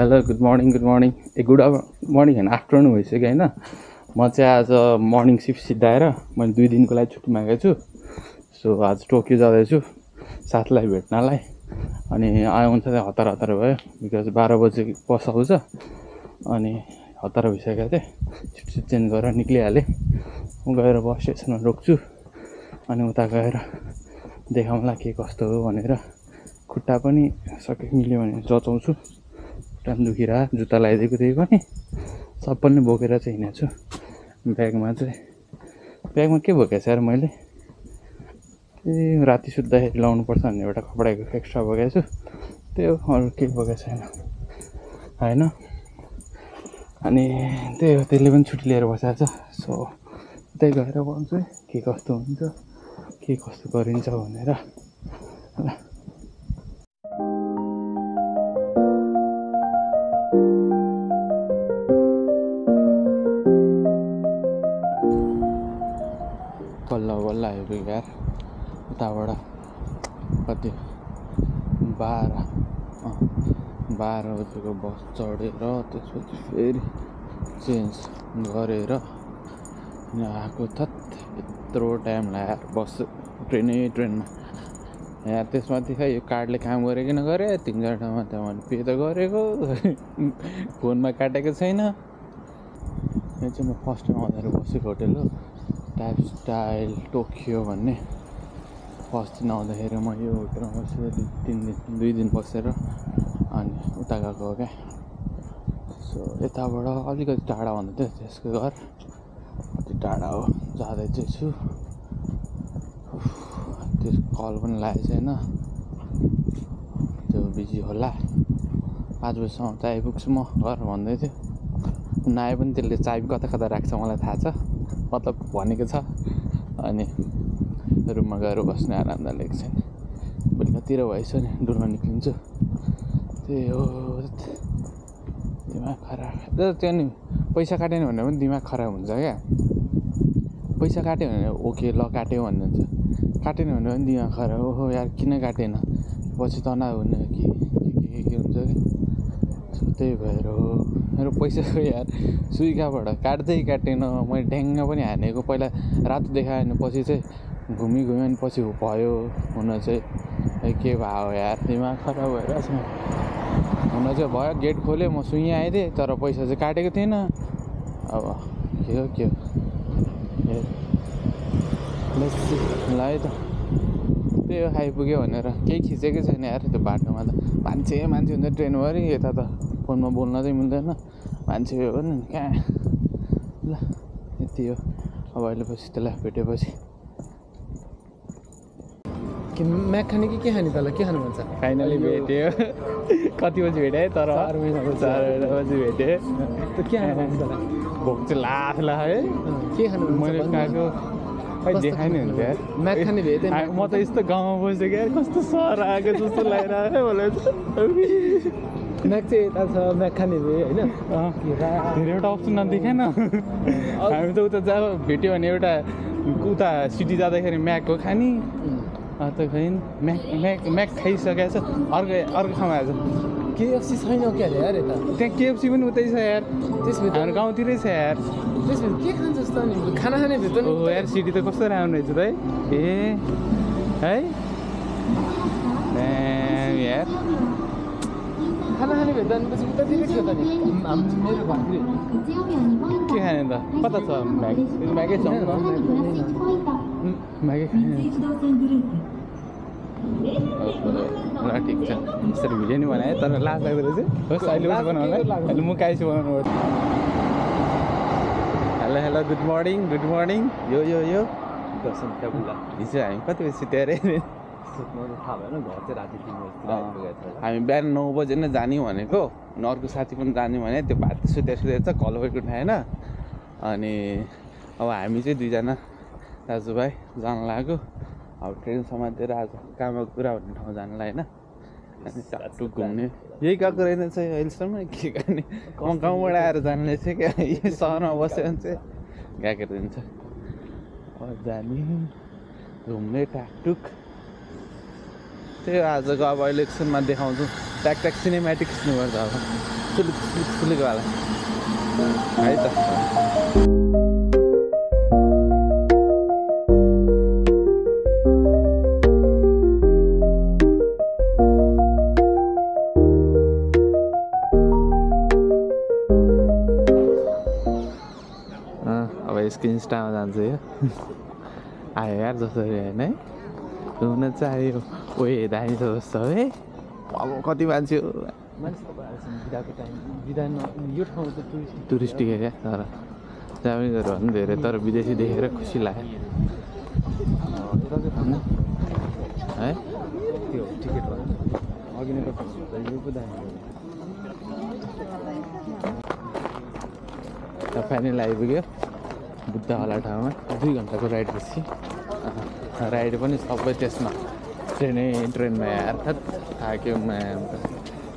Hello good morning good morning होइन afternoon भइसक्यो होइन। म चाहिँ आज मर्निङ सिफ्ट सिद्धाएर मैले 2 दिनको लागि छुट्टी मागेको छु। सो आज टोकियो जाँदैछु साथीलाई भेट्नलाई। अनि आउँछ चाहिँ हतार भयो बिकज 12 बजे बस आउँछ। अनि हतार भइसकेको थिएँ, सिट चेन्ज गरेर निक्लिहालेँ। म गएर बस स्टेसनमा रोक्छु अनि उता गएर देखाउँला के कस्तो हो भनेर। खुट्टा पनि सके मिल्यो भने जचाउँछु। खुट्टा पनि दुखिरहेको, जुत्ता लगाइदिएको थिएँ पनि सबैले बोकेर चाहिँ हिँडेको छु। ब्यागमा के बोकेको छु यार मैले, राति सुत्दाखेरि लाउनु पर्छ भन्ने एउटा कपडाको एक्स्ट्रा बोकेको छु, त्यो अरू केही बोकेको छैन होइन। अनि त्यही हो, त्यसले पनि छुट्टी लिएर बसेको छ। सो त्यही गएर भन्छु के कस्तो हुन्छ, के कस्तो गरिन्छ भनेर ल। बल्ल आइपुग्यो यार। उताबाट कति 12 बजेको बस चढेर त्यसपछि फेरि चेन्ज गरेर आएको। यत्रो टाइम लाग्यो बस ट्रेनमा यहाँ। त्यसमाथि खै यो कार्डले काम गरेको नगरे 3-4 ठाउँमा त्यहाँ पे त गरेको फोनमा काटेको छैन। यो चाहिँ म फर्स्ट टाइम आउँदाखेरि बसेको होटेल हो, टाइप स्टाइल टोकियो भन्ने। फर्स्ट दिन आउँदाखेरि म यो होटेलमा बसेर 2 दिन बसेर अनि उता गएको हो क्या। सो यताबाट अलिकति टाढा भन्दै थियो त्यसको घर, कति टाढा हो जाँदै चाहिँ छु। त्यो कल पनि लागेको छैन, त्यो बिजी होला। 5 बजीसम्म चाहिँ आइपुग्छु म घर भन्दै थियो। नआए पनि त्यसले चाबी कता राख्छ मलाई थाहा छ, मतलब भनेको छ। अनि रुममा गएर बस्ने आरामले एकछिन, बेलुकातिर भएछ नि डुल्न निक्लिन्छु। त्यही हो, दिमाग खराब। त्यो नि पैसा काटेन भने पनि दिमाग खराब हुन्छ क्या। पैसा काट्यो भने ओके ल काट्यो भन्ने हुन्छ, काटेन भने पनि दिमाग खराब। ओहो यार किन काटेन, पछि तनाव हुने के हुन्छ कि। त्यही भएर हो मेरो पैसाको यार सुइकाबाट काटेन। मैले ढ्याङ्ग पनि हानेको, पहिला रातो देखायो भने पछि चाहिँ घुमी अनि पछि भयो हुन चाहिँ के भयो यार, दिमाग खराब भइरहेछ। हुन चाहिँ भयो, गेट खोल्यो म सुइँ आइदिएँ तर पैसा चाहिँ काटेको थिएन। अब के हो ल है त, त्यही हो आइपुग्यो भनेर केही खिचेकै छैन यार। त्यो बाटोमा त मान्छे हुन्छ ट्रेनभरि, यता त फोनमा बोल्न चाहिँ मिल्दैन, मान्छे भयो भने कहाँ। ल यति हो। अब अहिले पछि त्यसलाई भेटेपछि म्याक खाने कि के खाने, तँलाई के खानु मन छ? फाइनली भेट्यो। कति बजी भेटेँ है, तर 4 बजी भेटेँ। त के खानु मन छ तँलाई? भोक चाहिँ ला है। के खानु मन छ? मैले खाएको खै देखाइ नै हुन्छ यार। म्याक खाने भेट म त यस्तो गाउँमा बसेको यार, कस्तो सहर आएको जस्तो लागिरहेको मलाई। म्याक चाहिँ यता छ, म्याक खाने भए होइन। धेरैवटा अप्सन नदेखेन। हामी त उता भेट्यो भने एउटा उता सिटी जाँदाखेरि म्याकको खाने त खै म्याक खाइसकेको छ। अर्को ठाउँमा आएछ केएफसी छैन क्या यार यता। त्यहाँ केएफसी पनि उतै छ यार, त्यसभित्र हाम्रो गाउँतिरै छ यार। त्यसभित्र के खान्छ जस्तो नि, खाना खाने भित्र हो यार। सिटी त कस्तो राम्रो रहेछ त है यार। खाना खाने भेट्दा पछि उतातिरै थियो त नि मेरो घरतिर। के खाने त, कता छ म्यागै छ म्यागै खाने। ल ठिक छ, यसरी भिडियो नि बनाएँ तर लाज लाग्दो रहेछ। होस् अहिले पनि बनाउनु, अहिले म काइसी बनाउनु पर्छ। Hello good morning. यो दर्शन क्याबुला हिजो हामी कति बजी सुत्यो अरे? थाहा भएन, घर चाहिँ राति 3 बजीतिर आइपुगेको छ। हामी बिहान 9 बजे नै जाने भनेको, अर्को साथी पनि जाने भने त्यो भात सुतेर छ, कल पनि उठाएन। अनि अब हामी चाहिँ 2 जना दाजुभाइ जान लाग्यो। अब ट्रेन समातेर आज कामाकुरा भन्ने ठाउँ जानलाई होइन। अनि टाकटुक घुम्ने यही गएको रहेछ अहिलेसम्म। के गर्ने, म गाउँबाट आएर जान्ने चाहिँ क्या, यही सहरमा बस्यो भने चाहिँ गएको रहन्छ। जाने घुम्ने टाकटुक त्यही आजको अब इलेक्सनमा देखाउँछु ट्याक सिनेमेटिक खिच्नुपर्छ अब सुलिकवाला है त अब यसको इन्स्टामा जान्छु यो आयो यार जसरी होइन है हुन चाहिँ आयो ओए दामी छ जस्तो है अब कति मान्छे हो यो ठाउँ त टुरिस्टिक क्या तर जहाँ पनि गएर भन्नु धेरै तर विदेशी देखेर खुसी लाग्यो है त्यो टिकट अघि नै फाइनल आइपुग्यो बुद्ध होला ठाउँमा 2 घन्टाको राइडपछि राइड पनि सबै त्यसमा ट्रेनमा यार थाक्यो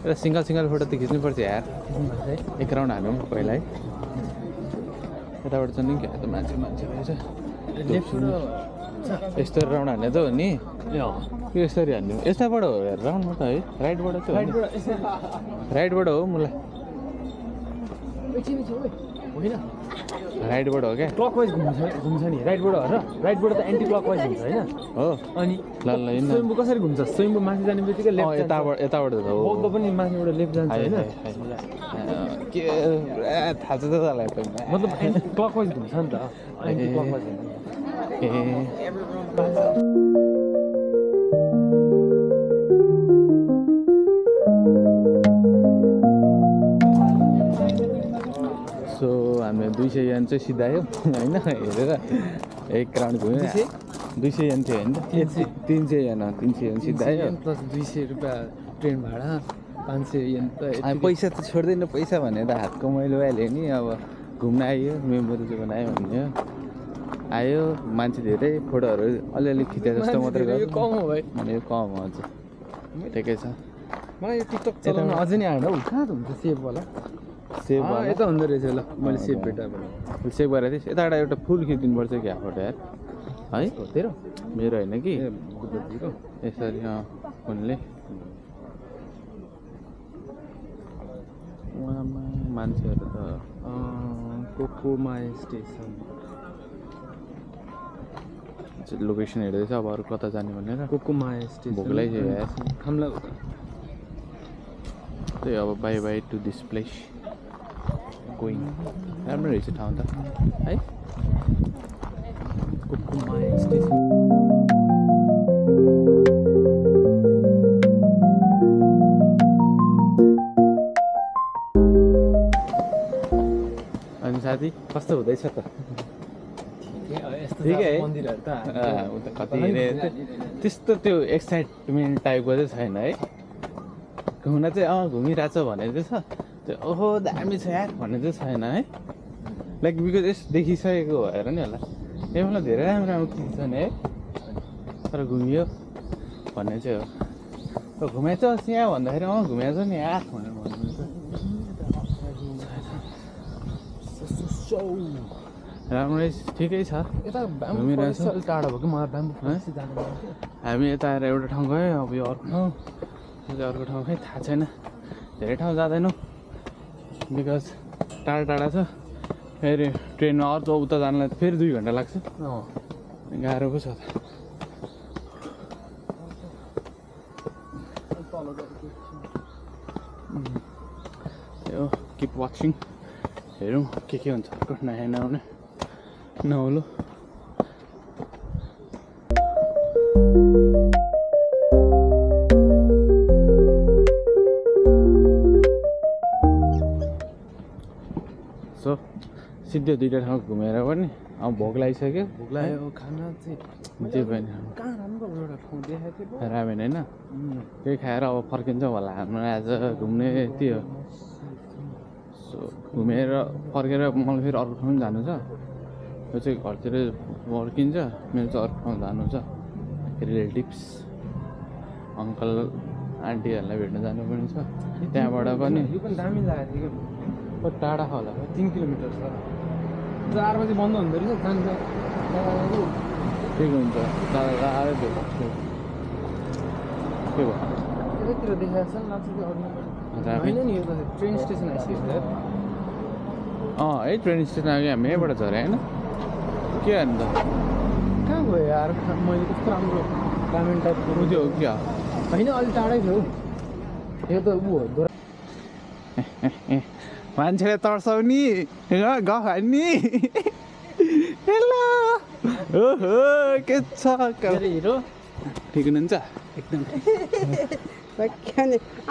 एउटा सिङ्गल फोटो त खिच्नुपर्छ यार एक राउन्ड हालौँ पहिला है यताबाट चाहिँ नि क्या त मान्छे रहेछ यस्तो राउन्ड हान्ने त हो नि यो यसरी हान्ने यताबाट हो यार राउन्डमा त है राइटबाट त राइटबाट हो मलाई होइन राइटबाट हो क्या क्लकवाइज घुम्छ नि राइटबाट हो र राइटबाट त एन्टी क्लकवाइज हुन्छ होइन हो अनि ल स्वयम्भू कसरी घुम्छ स्वयम्भू माथि जाने बित्तिकै लेफ्ट यताबाट त हो बौद्ध पनि माथिबाट लेफ्ट जान्छ होइन के थाहा छ त तँलाई मतलब एन्टी क्लकवाइज घुम्छ नि त एन्टी क्लकवाइज सो हामीले 200 यान चाहिँ सिधायो होइन हेरेर एक राउन्ड घुम्यो 200 यान थियो होइन 300 यान सिधायो प्लस 200 रुपियाँ ट्रेन भाडा 500 यान त पैसा त छोड्दैन पैसा भनेर हातको मैलो हाल्यो नि अब घुम्न आयो मेमोरी बनायो भन्यो आयो मान्छे धेरै फोटोहरू अलिअलि खिचे जस्तो मात्रै गर्यो कम हो भाइ अनि यो कम हो अझ ठिकै छ मलाई यो टिकटक चलाउन अझै नै आएन हौ कहाँ हुन्छ सेभवाला सेभ यता हुँदो रहेछ ल मैले सेभ भेटाएँ सेभ गरेर थिएँ यताबाट एउटा फुल खिचिदिनुपर्छ क्या फोटो यार है तेरो मेरो होइन कि बुद्धजीको यसरी फोनले मान्छेहरू त कोकोमा स्टेसन लोकेसन हेर्दैछ अब अरू कता जाने भनेर कोकोमा स्टेसन भोक लाग्यो यार खामला त्यही अब bye to this place going राम्रो रहेछ ठाउँ त है कोकोमा स्टेसन अनि साथी कस्तो हुँदैछ त ठिकै है मन्दिरहरू त कति त्यस्तो त्यो एक्साइटमेन्ट टाइपको चाहिँ छैन है घुम्न चाहिँ घुमिरहेछ भने चाहिँ छ त्यो ओहो दामी छ यार भन्ने चाहिँ छैन है लाइक बिकज यस देखिसकेको भएर नि होला यसमा धेरै राम्रो चिज छ नि है तर घुमियो भन्ने चाहिँ हो घुमाएछ यहाँ भन्दाखेरि घुमाएछ नि यार भनेर भन्नुहुन्छ राम्रै ठिकै छ घुमिरहेछ टाढो भयो कि मलाई ब्याम्बो हामी यता आएर एउटा ठाउँ गयो अब यो अर्को ठाउँ अर्को ठाउँ खै थाहा छैन धेरै ठाउँ जाँदैनौँ बिकज टाढा छ फेरि ट्रेनमा अर्को उता जानलाई फेरि 2 घन्टा लाग्छ गाह्रो पो छ त यो किप वाचिङ हेरौँ के हुन्छ अर्को नयाँ नआउने नौलो सो सिधै 2टा ठाउँ घुमेर पनि अब भोक लागिसक्यो भोक लाग्यो खाना चाहिँ जे पनि कहाँ राम्रो एउटा ठाउँ देखाएको थियो रामेन होइन त्यही खाएर अब फर्किन्छ होला हाम्रो आज घुम्ने यति हो सो घुमेर फर्केर मलाई फेरि अर्को ठाउँ जानु छ यो चाहिँ घरतिर फर्किन्छ मेरो चाहिँ अर्को ठाउँ जानु छ रिलेटिभ्स अङ्कल आन्टीहरूलाई भेट्न जानुपर्ने छ त्यहाँबाट पनि यो पनि दामी लागेको थियो कति टाढा होला 3 किलोमिटर छ 4 बजी बन्द हुँदो रहेछ जान्छ ठिक हुन्छ जाँदा आयो त्यो के भयो यतातिर देखाएको छ नि लाग्छ त्यो अरू होइन नि यो त ट्रेन स्टेसन आइसक्यो है ट्रेन स्टेसन आयो हामी यहीँबाट झरे होइन के अन्त कहाँ गयो यार मैले कस्तो राम्रो रामेन टाइपको त्यो हो क्या होइन अलि टाढै थियो यो त ऊ हो मान्छेले तर्साउने गफ हान्ने हेलो ओहो के छ हिरो ठिक हुनुहुन्छ एकदम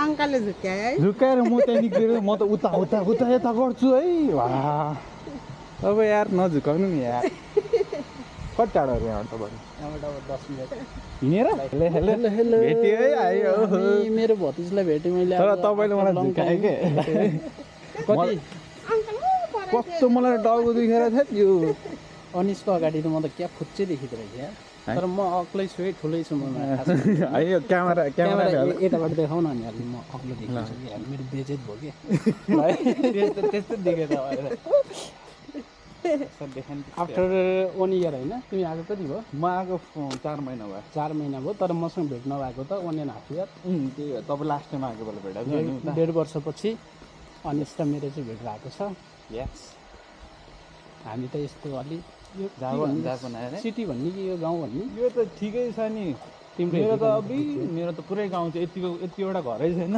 अङ्कलले झुक्क्यायो है झुक्काएर म त्यहाँ निक्लेर म त उता उता उता यता गर्छु है वा अब यार नझुकाउनु नि यार कति टाढो अरे यहाँ तपाईँ यहाँबाट अब 10 मिनट हिँडेर भेट्यो है आयो मेरो भतिजलाई भेटेँ मैले तर तपाईँले मलाई झुकायो के कति कस्तो मलाई टाउको दुखेर थियो यो अनिसको अगाडि त म त क्या फुच्चै देखिरहेको थिएँ तर म अग्लै छु है ठुलै छु म है यो क्यामेरा यताबाट देखाउ न अनि अलि म अग्लो देखिन्छु कि मेरो बेजेत भयो कि त्यस्तो देखेँ आफ्टर 1 इयर होइन तिमी आएको कति भयो म आएको 4 महिना भयो 4 महिना भयो तर मसँग भेट नभएको त 1.5 इयर त्यही हो तपाईँ लास्ट टाइम आएको बेला भेटेको 1.5 वर्षपछि अनिस र मेरो चाहिँ भेट भएको छ यस हामी त यस्तो अलि सिटी भन्ने कि यो गाउँ भन्ने यो त ठिकै छ नि मेरो त मेरो त पुरै गाउँ चाहिँ यतिवटा घरै छैन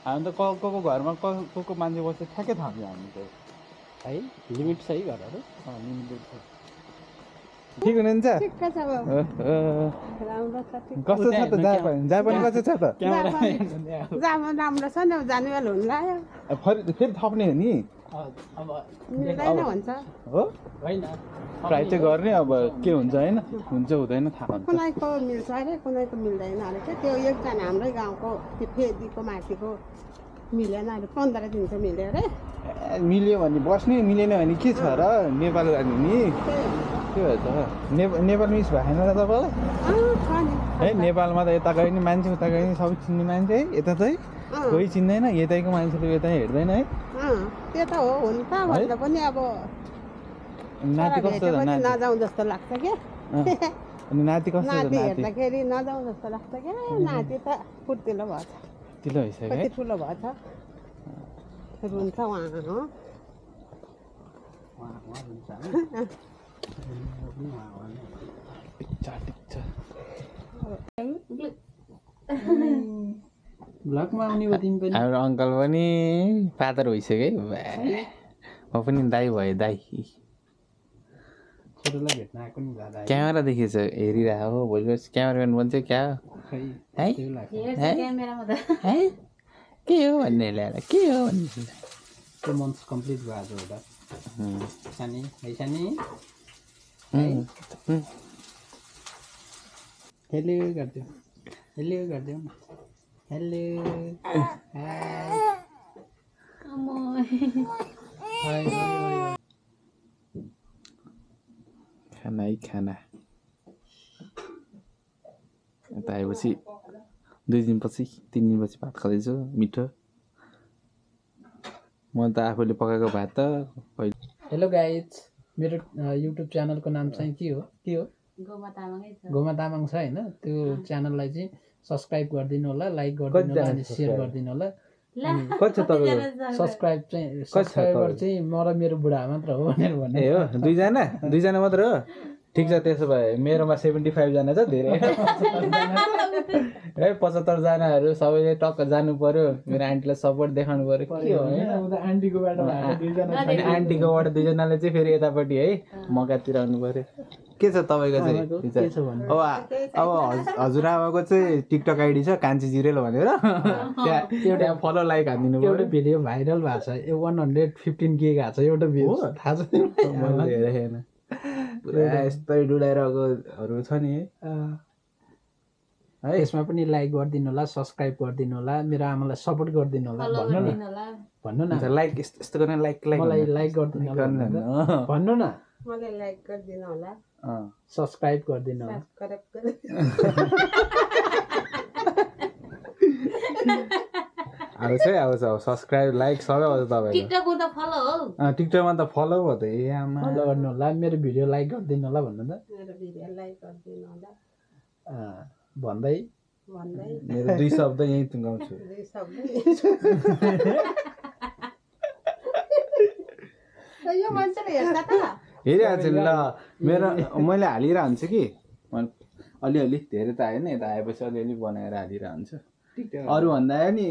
हामी त को घरमा को मान्छे बस्छ ठ्याक्कै थाहा थियो हामी चाहिँ है लिमिट छ है घरहरू लिमिटेड छ ठिक हुनुहुन्छ ठिक्क छ बाबु राम्रो छ ठिक कस्तो छ त जापानी कस्तो छ त जामा राम्रो छ नि अब जानुवाल हुनु लाग्यो फेरि थप्ने हो नि अब मिल्दैन भन्छ हो होइन ट्राई चाहिँ गर्ने अब के हुन्छ होइन हुन्छ हुँदैन थाहा हुन्छ कुनैको मिल्छ अरे कुनैको मिल्दैन अरे क्या त्यो एकजना हाम्रै गाउँको त्यो फेदीको माथिको मिलेन अरे 15 दिन चाहिँ मिल्यो अरे मिल्यो भने बस्ने मिलेन भने के छ र नेपाल जाने नि के भन्छ नेपाल मिस भएन र तपाईँलाई छ नि है नेपालमा त यता गयो नि मान्छे उता गयो नि सबै चिन्ने मान्छे है यता चाहिँ कोही चिन्दैन यतैको मान्छेले यता हेर्दैन है त्यो त हो हुन त भन्दा पनि अब नाति कस्तो छ नाति नजाउँ जस्तो लाग्छ क्या अनि नाति कस्तो छ नाति नाति हेर्दाखेरि नजाउँ जस्तो लाग्छ क्या नाति त फुर्तिलो भएछ तिलो भइसक्यो कति है ठुलो भएछ रुन्छ उहाँ हो ब्लगमा आउने भयो तिमी पनि हाम्रो अङ्कल पनि फादर भइसक्यो म पनि दाइ भयो दाइ छोरोलाई भेट्न आएको नि दादा क्यामेरा देखेछ हेरिरहेको हो भोलि पर्सि क्यामेराम्यान बन्छ क्या खै है त्यो लाग्छ है के हो भन्ने ल्याएर के हो भन्ने 2 months कम्प्लिट भएको छ एउटा सानी है सानी हेलो गरिदियो हेलो गरिदियो हेलो खाना है खाना यता आएपछि 2 दिनपछि 3 दिनपछि भात खाँदैछु मिठो म त आफूले पकाएको भात त हेलो गाइज मेरो युट्युब च्यानलको नाम चाहिँ के हो गोमा तामाङ छ होइन त्यो च्यानललाई चाहिँ सब्सक्राइब गरिदिनु होला लाइक गरिदिनु होला अनि सेयर गरिदिनु होला कति छ तपाईँको सब्सक्राइब चाहिँ सब्सक्राइबर चाहिँ म र मेरो बुढा मात्र हो भनेर भन्ने ए हो दुईजना मात्र हो ठिक छ त्यसो भए मेरोमा 75 जना छ धेरै है 75 जनाहरू सबैले टक्क जानु पर्यो मेरो आन्टीलाई सपोर्ट देखाउनु पर्यो के हो आन्टीकोबाट अनि आन्टीकोबाट 2 जनाले चाहिँ फेरि यतापट्टि है मगातिर आउनु पर्यो के छ तपाईँको चाहिँ अब हजुरआमाको चाहिँ टिकटक आइडी छ कान्छी जिरेल भनेर त्यहाँ फलो लाइक हानिदिनु एउटा भिडियो भाइरल भएको छ 115K गएको छ एउटा भ्यू थाहा छ मैले हेरेन पुरा यस्तै डुलाइरहेकोहरू छ नि है यसमा पनि लाइक गरिदिनु होला सब्सक्राइब गरिदिनु होला मेरो आमालाई सपोर्ट गरिदिनु होला भन्नु न लाइक यस्तो गर्न लाइक मलाई लाइक गरिदिनु होला भन्नु न मलाई लाइक गरिदिनु होला सब्सक्राइब गरिदिनु होला आउँछ है आउँछ सब्सक्राइब लाइक सबै आउँछ तपाईँको टिकटकमा त फलो भयो त ए आमा फलो गर्नु होला मेरो भिडियो लाइक गरिदिनु होला भन्नु त मेरो भिडियो लाइक गरिदिनु होला भन्दै भन्दै मेरो 2 शब्द यही टुङ्गाउँछु दुई शब्द यो मान्छेले हेर्छ त हेरिहाल्छ नि ल मेरो मैले हालिरहन्छु कि अलिअलि धेरै त आएन यता आएपछि अलिअलि बनाएर हालिरहन्छ अरू भन्दा नि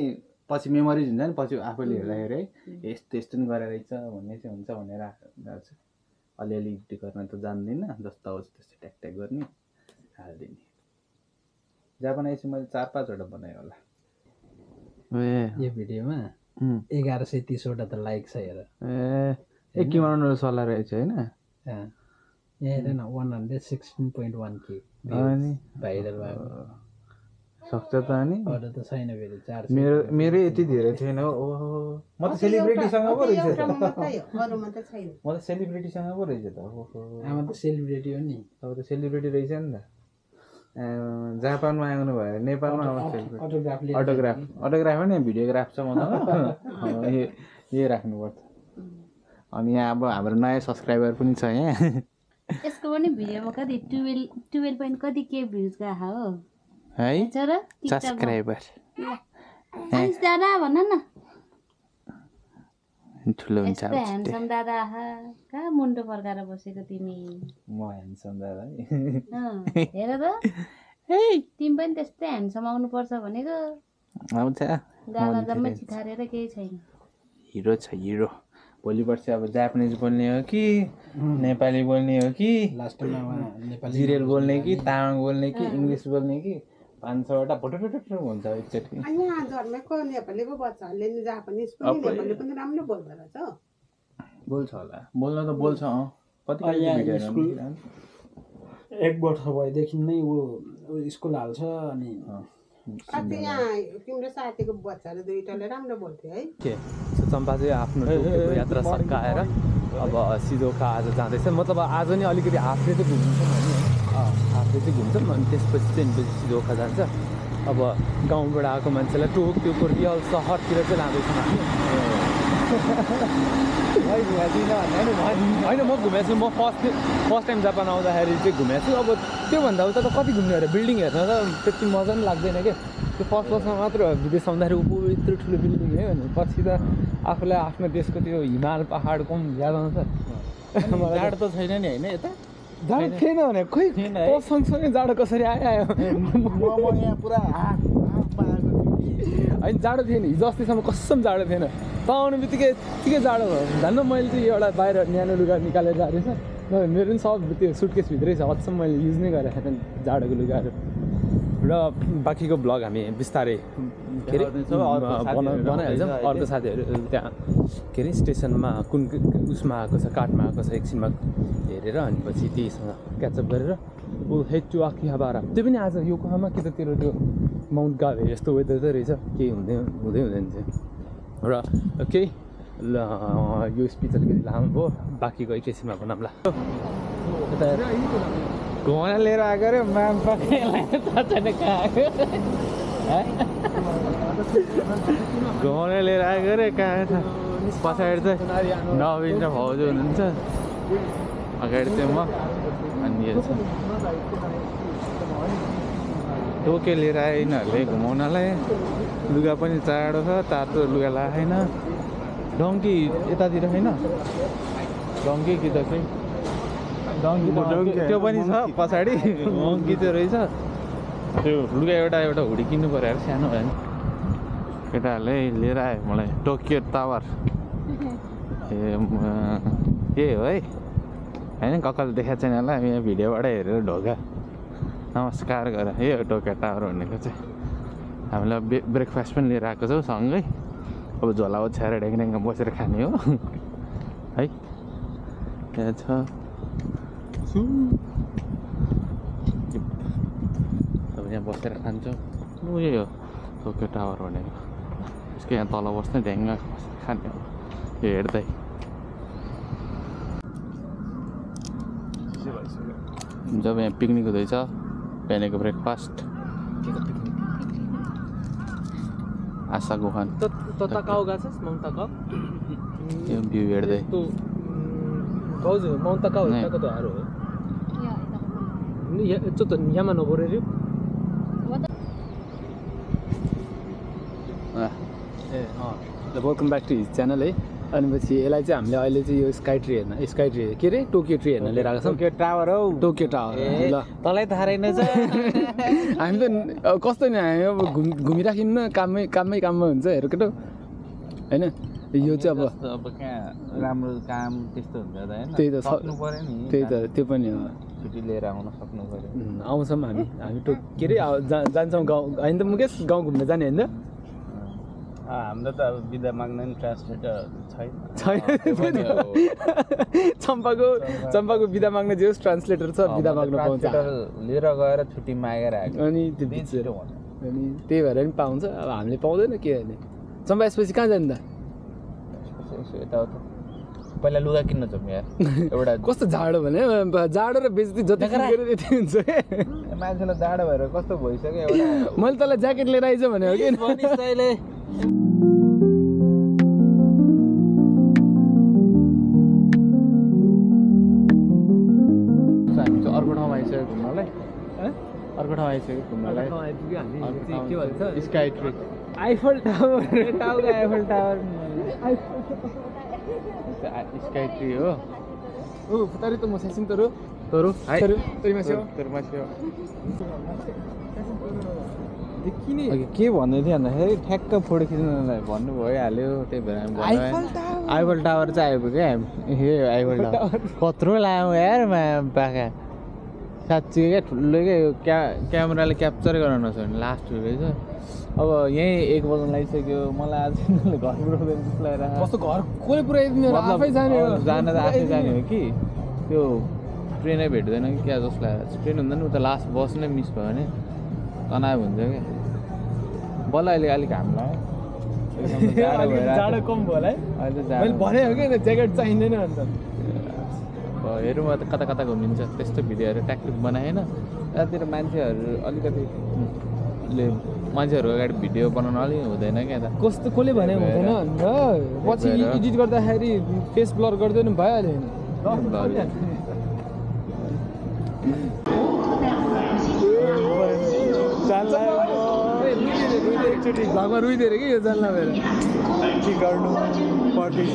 पछि मेमोरिज हुन्छ नि पछि आफूले हेर्दाखेरि है यस्तो यस्तो नि गरेर रहेछ भन्ने चाहिँ हुन्छ भनेर राख्छ अलिअलि एडिट गर्न त जान्दिनँ जस्तो आउँछ त्यस्तो ट्याक ट्याक गर्ने हालिदिने जापानाइज मैले 4-5 वटा बनाएँ होला यो भिडियोमा 1130 वटा त लाइक छ हेर एक किमाउनु सल्लाह रहेछ होइन यहाँ हेर न 116.1 के भाइरल भयो सक्छ त अनि अरू त छैन फेरि 400 मेरो यति धेरै छैन ओहो म त सेलिब्रिटीसँग पो रहेछ त अरूमा त छैन म त सेलिब्रिटीसँग पो रहेछ त ओहो आमा त सेलिब्रिटी हो नि अब त सेलिब्रिटी रहेछ नि त जापानमा आउनु भयो नेपालमा अटोग्राफ नि भिडियोग्राफ छ मलाई यही राख्नुपर्छ अनि यहाँ अब हाम्रो नयाँ सब्सक्राइबर पनि छ यहाँ यसको पनि भिडियोमा कति 12 point कति के भ्युज गएको हो है छ र सब्सक्राइबर आइस दादा भन न ठुलो हुन्छ यस्तो ह्यान्डसम दादा आहा कहाँ मुन्टो फर्काएर बसेको तिमी म ह्यान्डसम दादा हेर त तिमी पनि त्यस्तै ह्यान्डसम आउनु पर्छ भनेको आउँछ गाला जम्मै छिथारेर केही छैन हिरो छ हिरो भोलि पर्सि अब जापानिज बोल्ने हो कि नेपाली बोल्ने हो कि लास्टमा नेपाली जिरेल बोल्ने कि तामाङ बोल्ने कि इङ्ग्लिस बोल्ने कि 500 वटा फोटो हुन्छ एकचोटि यहाँ धर्मको नेपालीको बच्चाहरूले नि जापानिज पनि नेपाली पनि राम्रो बोल्दो रहेछ बोल्छ होला बोल्न त बोल्छ कति एक वर्ष भएदेखि नै ऊ स्कुल हाल्छ अनि कति यहाँ तिम्रो साथीको बच्चाहरू दुईटाले राम्रो बोल्थ्यो है के चम्पा चाहिँ आफ्नो टोकियोको यात्रा सकाएर अब सिजोका आज जाँदैछ मतलब आज नि अलिकति हाफले चाहिँ घुम्छौँ हामी हाफले चाहिँ घुम्छौँ अनि त्यसपछि चाहिँ सिजोका जान्छ अब गाउँबाट आएको मान्छेलाई टोकियोको रियल सहरतिर चाहिँ लाँदैछौँ हामी होइन म घुमेको छु म फर्स्ट टाइम जापान आउँदाखेरि चाहिँ घुमेको छु अब त्योभन्दा उता त कति घुम्ने अरे बिल्डिङ हेर्न त त्यति मजा पनि लाग्दैन क्या त्यो फर्स्टमा मात्र विदेश आउँदाखेरि ऊ यत्रो ठुलो बिल्डिङ है भने पछि त आफूलाई आफ्नो देशको त्यो हिमाल पाहाडको पनि याद आउँछ जाडो त छैन नि होइन यता जाडो थिएन भने खोइ सँगसँगै जाडो कसरी आयो यहाँ पुरा होइन जाडो थिएन हिजो अस्तिसम्म कसम जाडो थिएन त आउने बित्तिकै यत्तिकै जाडो भयो झन् मैले चाहिँ एउटा बाहिर न्यानो लुगा निकालेर जाँदैछ नभए मेरो पनि सब त्यो सुटकेसभित्रै छ अचम्म मैले युज नै गरेको थिएन जाडोको लुगाहरू र बाँकीको ब्लग हामी बिस्तारै के अरे बनाइहाल्छौँ अर्को साथीहरू त्यहाँ के अरे स्टेसनमा कुन उसमा आएको छ कार्टमा आएको छ एकछिनमा हेरेर अनि पछि त्यहीसँग क्याचअप गरेर ऊ हेड टु आकिहाबारा त्यो पनि आज योकोहामा कि त तेरो त्यो माउन्ट गाभे यस्तो वेदर चाहिँ रहेछ केही हुँदैन चाहिँ र केही ल यो स्पिच अलिकति लामो भयो बाँकीको एकैछिनमा बनाउँला यता घुमाउन लिएर आएको अरे माम घुमाउन लिएर आएको अरे कहाँ छ पछाडि चाहिँ नवीन र भाउजू हुनुहुन्छ अगाडि चाहिँ म अनि यो छ टोके लिएर आयो यिनीहरूले घुमाउनलाई लुगा पनि चाँडो छ तातो लुगा लगाएन डङ्की यतातिर छैन डङ्की कि त खै डङ्की त्यो पनि छ पछाडि डङ्की त्यो रहेछ त्यो लुगा एउटा हुडी किन्नु पऱ्यो अरे सानो भयो नि केटाहरूले लिएर आयो मलाई टोकियो टावर के हो है होइन कक्कल देखाएको छैन होला यहाँ भिडियोबाट हेरेर ढोका नमस्कार गर यो टोकियो टावर भनेको चाहिँ हामीलाई ब्रेकफास्ट पनि लिएर आएको छौँ सँगै अब झोला ओछ्याएर ढ्याङड्याङ बसेर खाने हो है यहाँ छ अब यहाँ बसेर खान्छौँ यही हो टोकियो टावर भनेको यसको यहाँ तल बस्ने ढ्याङ्ग खाने हो यो हेर्दै जब यहाँ पिकनिक हुँदैछ बिहानको ब्रेकफास्ट आशा गोखान तताकाउ गएको छस् माउन्ट तकाउ यो भ्यू हेर्दै गाउँ माउन्ट तकाउ हिँडेको त हारो हो यामा नबोरे रे ल welcome back to his channel है। अनि पछि यसलाई चाहिँ हामीले अहिले चाहिँ यो स्काई ट्री हेर्न के अरे टोकियो ट्री हेर्न लिएर आएको छौँ। टोकियो टावर हौ, टोकियो टावर। ल तँलाई थाहा रहेनछ। हामी त अब कस्तो नि हामी अब घुमिराख्यौँ न, काममा हुन्छ हेर केटो होइन। यो चाहिँ अब कहाँ राम्रो काम त्यस्तो हुन्छ त होइन, त्यही त सक्नु पर्यो नि। त्यही त त्यो पनि हो, छुट्टी लिएर आउन सक्नु पर्यो। आउँछौँ हामी के अरे जान्छौँ गाउँ होइन त मुकेश, गाउँ घुम्न जाने होइन त। हाम्रो त अब बिदा माग्न नि ट्रान्सलेटर छैन। चम्पाको बिदा माग्न जे होस् ट्रान्सलेटर छ, बिदा माग्न पाउँछ। लिएर गएर छुट्टी मागेर आएको अनि त्यो बिचेर अनि त्यही भएर पनि पाउँछ। अब हामीले पाउँदैन के गर्ने। चम्पा यसपछि कहाँ जाने त? यताउता पहिला लुगा किन्न जाउँ यार। एउटा कस्तो जाडो भने जाडो र बेजती जति त्यति हुन्छ क्या। मान्छेलाई जाडो भएर कस्तो भइसक्यो। एउटा मैले तँलाई ज्याकेट लिएर आइज भने हो कि हामी चाहिँ अर्को ठाउँमा आइसक्यो घुम्नलाई। अर्को ठाउँ आइसक्यो घुम्नलाई। के भन्छ स्काई ट्री, आइफल टावर, आइफल टावर स्काई ट्री हो। ओ तारी त म सासिङ तरो तरो तरिमास्यो के भन्दै थियो भन्दाखेरि ठ्याक्क फोटो खिच्नलाई भन्नु भइहाल्यो, त्यही भएर आइफल टावर चाहिँ आइपुग्यो क्या। हे आइफल टावर कत्रो लामो यार पाखा, साँच्ची क्या ठुलो क्या। यो क्यामेराले क्याप्चर गर्न नसक्ने लास्ट रहेछ। अब यहीँ 1 बज्न लागिसक्यो। मलाई आज घरबाट जस्तो लागिरहेको। कस्तो घर कसले पुऱ्याइदिने, आफै जाने हो। जान त आफै जाने हो कि त्यो ट्रेनै भेट्दैन कि क्या जस्तो लागेको छ। ट्रेन हुँदैन उता लास्ट बस नै मिस भयो भने तनाव हुन्छ क्या। बल्ल अहिले अलिक घाम लाग्यो, जाडो कम भयो होला है। अहिले त मैले भने हो कि ज्याकेट चाहिँदैन अन्त। हेरौँ त कता कता घुमिन्छ त्यस्तो भिडियोहरू ट्याक्टिक बनाएन। यतातिर मान्छेहरू अलिकति मान्छेहरू अगाडि भिडियो बनाउन अलिक हुँदैन क्या त। कस्तो कसले भने हुँदैन भनेर पछि एडिट गर्दाखेरि फेस ब्लर गरिदिनु भइहाल्यो नि। एकचोटि घरमा रुइदिएर कि यो जान्ला भएर के गर्नु पर्दैछ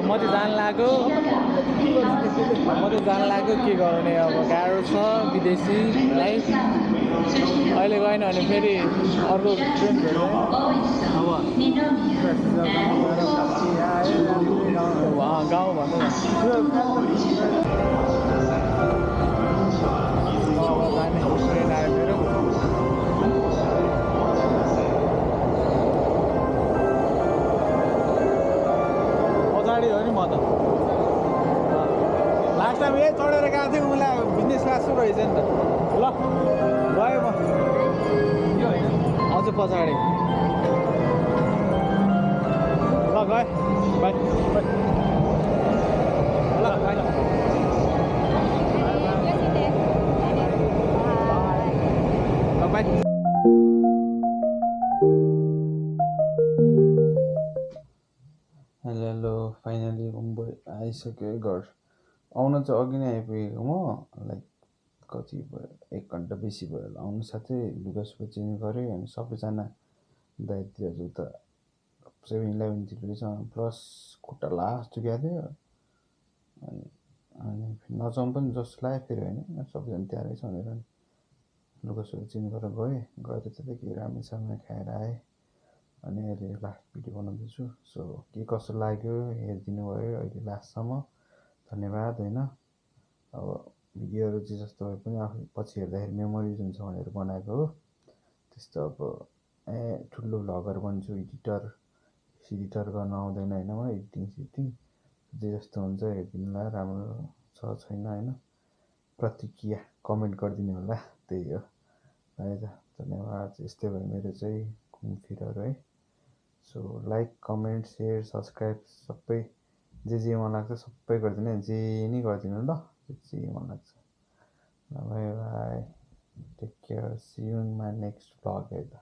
म त जान लाग्यो के गर्ने। अब गाह्रो छ विदेशीलाई, अहिले गएन भने फेरि अर्को ट्रेन भेट्दैन। अब गाउँ भन्नु ट्रेन आयो मेरो। पछाडि हो नि म त लास्ट टाइम यही चढेर गएको थिएँ। उसलाई बिजनेस क्लास रहेछ नि त। ल गयो म अझ पछाडि। ल गएँ, बाई बाई। ल bye. By. Hello finally Mumbai आइसक्यो घर। आउन चाहिँ अघि नै आइपुगेको म, लाइक कति भयो 1 घन्टा बेसी भयो आउनु साथै। लुगा सुगा चेन्ज गरेँ अनि सबैजना दाइदिहरू त 7-11 रहेछ। प्लस खुट्टा लास्ट दुखेको थियो अनि नजाउँ पनि जस्तो लाग्यो। फेरि होइन सबैजना त्यहाँ रहेछ भनेर लुगा सुगा चेन्ज गरेर गएर त्यतै के रामेन सामेन खाएर आएँ। अनि अहिले लास्ट भिडियो बनाउँदैछु। सो के कस्तो लाग्यो हेरिदिनु भयो अहिले लास्टसम्म, धन्यवाद होइन। अब भिडियोहरू चाहिँ जस्तो भए पनि आफू पछि हेर्दाखेरि मेमोरिज हुन्छ भनेर बनाएको हो। त्यस्तो अब ठुलो भ्लगर बन्छु, एडिटर गर्न आउँदैन होइन मलाई, एडिटिङ जे जस्तो हुन्छ हेरिदिनुलाई राम्रो छ छैन होइन, प्रतिक्रिया कमेन्ट गरिदिनु होला, त्यही हो है त। धन्यवाद। यस्तै भयो मेरो चाहिँ घुमफिरहरू है। So like comment share subscribe सबै जे मन लाग्छ सबै गरिदिनु, जे नै गरिदिनु ल, जे मन लाग्छ। ल bye bye, take care, see you in my next vlog है त।